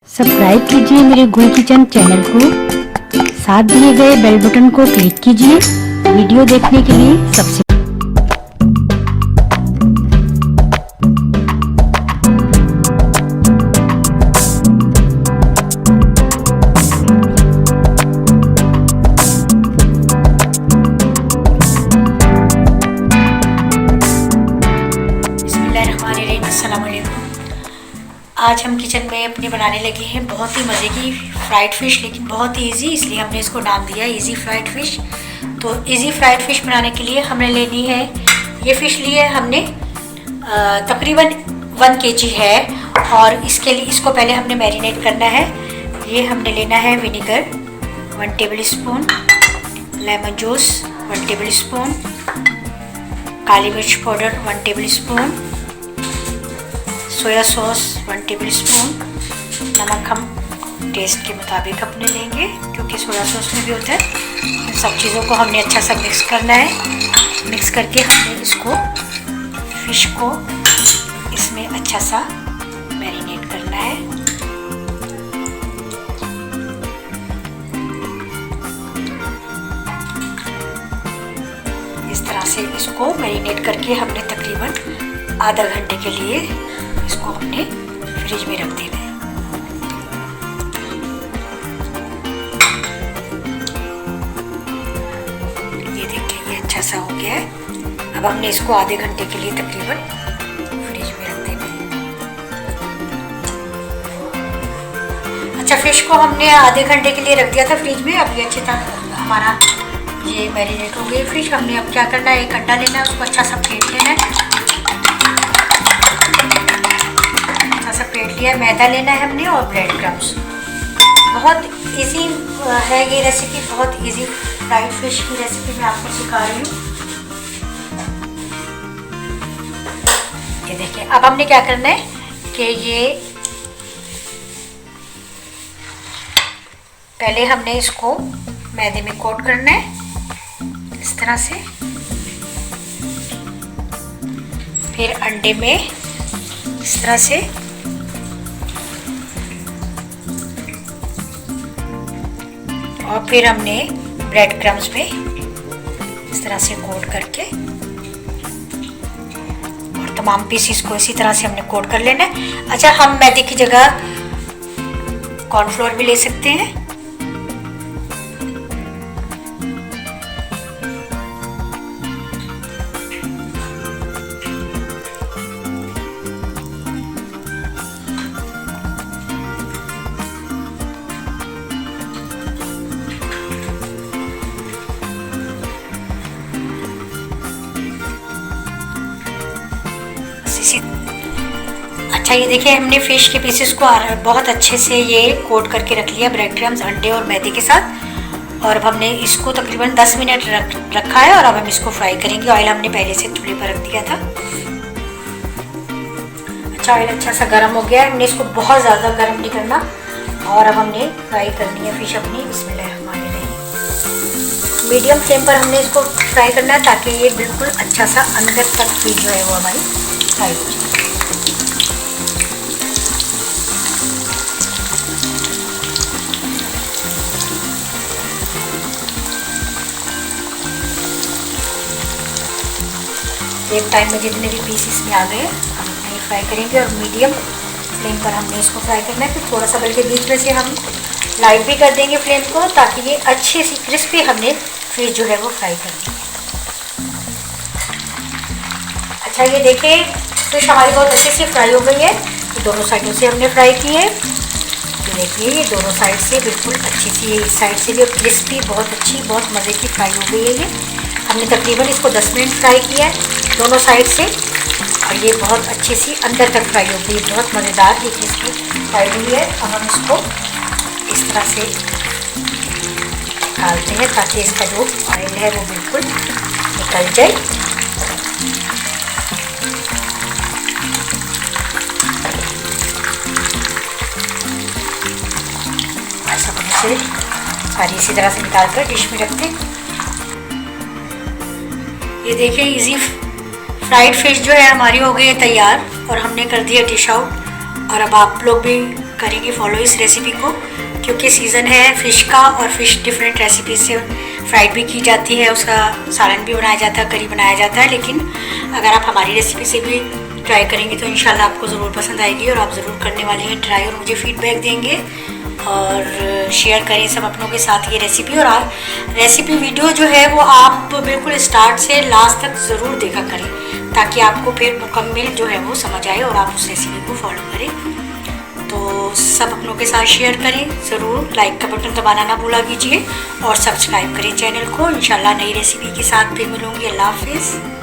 Subscribe कीजिए मेरे गुल किचन चैनल को, साथ दिए गए बेल बटन को क्लिक कीजिए वीडियो देखने के लिए। सबसे बिस्मिल्लाहिर्रहमानिर्रहीम, अस्सलाम वालेकुम। आज हम किचन में अपने बनाने लगे हैं बहुत ही मज़े की फ्राइड फ़िश, लेकिन बहुत ही इजी, इसलिए हमने इसको नाम दिया इजी फ्राइड फ़िश। तो इजी फ्राइड फ़िश बनाने के लिए हमने लेनी है, ये फ़िश ली है हमने तकरीबन 1 kg है, और इसके लिए इसको पहले हमने मैरिनेट करना है। ये हमने लेना है vinegar 1 tablespoon, lemon juice 1 tablespoon, काली मिर्च powder 1 tablespoon, soya sauce 1 tablespoon, नमक हम टेस्ट के मुताबिक अपने लेंगे क्योंकि सोया सॉस में भी होता है। इन सब चीज़ों को हमने अच्छा सा मिक्स करना है। मिक्स करके हमने इसको फ़िश को इसमें अच्छा सा मैरिनेट करना है। इस तरह से इसको मैरिनेट करके हमने तकरीबन आधा घंटे के लिए इसको हमने फ्रिज में रख देना है। ये देखिए, ये अच्छा सा हो गया है। अब हमने इसको आधे घंटे के लिए तकरीबन फ्रिज में रख देना है। अच्छा, फिश को हमने आधे घंटे के लिए रख दिया था फ्रिज में। अब ये अच्छी तरह हमारा ये मैरिनेट हो गई फिश। हमने अब क्या करना है, एक अंडा लेना है, उसको अच्छा सा फेंट लेना है। अच्छा सा फेंट लिया। मैदा लेना है हमने और ब्रेड क्रम्स। बहुत इजी है ये रेसिपी, बहुत इजी फ्राइड फिश की रेसिपी मैं आपको सिखा रही हूँ। ये देखिए, अब हमने क्या करना है कि ये पहले हमने इसको मैदे में कोट करना है इस तरह से, फिर अंडे में इस तरह से, और फिर हमने ब्रेड क्रम्स में इस तरह से कोट करके, और तमाम पीसीस को इसी तरह से हमने कोट कर लेना है। अच्छा, हम मैदे की जगह कॉर्नफ्लोर भी ले सकते हैं। अच्छा, ये देखिए, हमने फिश के पीसेस को बहुत अच्छे से ये कोट करके रख लिया ब्रेड क्रम्स, अंडे और मैदे के साथ। और अब हमने इसको तकरीबन 10 मिनट रखा है, और अब हम इसको फ्राई करेंगे। ऑयल हमने पहले से चूल्हे पर रख दिया था। अच्छा, ऑयल अच्छा सा गर्म हो गया है। हमने इसको बहुत ज़्यादा गर्म नहीं करना, और अब हमने फ्राई करनी है फिश अपनी। बिस्मिल्लाहिर्रहमानिर्रहीम, मीडियम फ्लेम पर हमने इसको फ्राई करना है ताकि ये बिल्कुल अच्छा सा अंदर तक फिश जो है वो हमारी फ्राई हो जाए। एक टाइम में जितने भी पीस इसमें आ गए हम इतने फ्राई करेंगे, और मीडियम फ्लेम पर हमने इसको फ्राई करना है। फिर थोड़ा सा बल्कि बीच में से हम लाइट भी कर देंगे फ्लेम को, ताकि ये अच्छी सी क्रिस्पी हमने फिश जो है वो फ्राई करनी है। अच्छा, ये देखिए, फिश हमारी बहुत अच्छे से फ्राई हो गई है। तो दोनों साइडों से हमने फ्राई की है। तो देखिए, ये दोनों साइड से बिल्कुल अच्छी सी, ये इस साइड से भी क्रिस्पी, बहुत अच्छी, बहुत मज़े की फ्राई हो गई है। ये हमने तकरीबन इसको 10 मिनट फ्राई किया है दोनों साइड से, और ये बहुत अच्छी सी अंदर तक फ्राई हो गई है, बहुत मज़ेदार ये क्रिस्पी फ्राई हुई है। अब हम इसको इस तरह से निकालते हैं ताकि इसका जो ऑयल है वो बिल्कुल निकल जाए। ऐसा करने से सारी इसी तरह से निकाल कर डिश में रखते हैं। ये देखिए, इजी फ्राइड फिश जो है हमारी हो गई है तैयार, और हमने कर दिया डिश आउट। और अब आप लोग भी करेंगे फॉलो इस रेसिपी को, क्योंकि सीज़न है फ़िश का और फ़िश डिफरेंट रेसिपी से फ्राइड भी की जाती है, उसका सालन भी बनाया जाता है, करी बनाया जाता है। लेकिन अगर आप हमारी रेसिपी से भी ट्राई करेंगे तो इंशाल्लाह आपको ज़रूर पसंद आएगी और आप ज़रूर करने वाले हैं ट्राई और मुझे फीडबैक देंगे। और शेयर करें सब अपनों के साथ ये रेसिपी। और रेसिपी वीडियो जो है वो आप बिल्कुल स्टार्ट से लास्ट तक ज़रूर देखा करें, ताकि आपको फिर मुकम्मल जो है वो समझ आए और आप उस रेसिपी को फॉलो करें। तो सब अपनों के साथ शेयर करें ज़रूर, लाइक का बटन दबाना ना भूला कीजिए और सब्सक्राइब करें चैनल को। इंशाल्लाह नई रेसिपी के साथ फिर मिलूँगी। अल्लाह हाफिज़।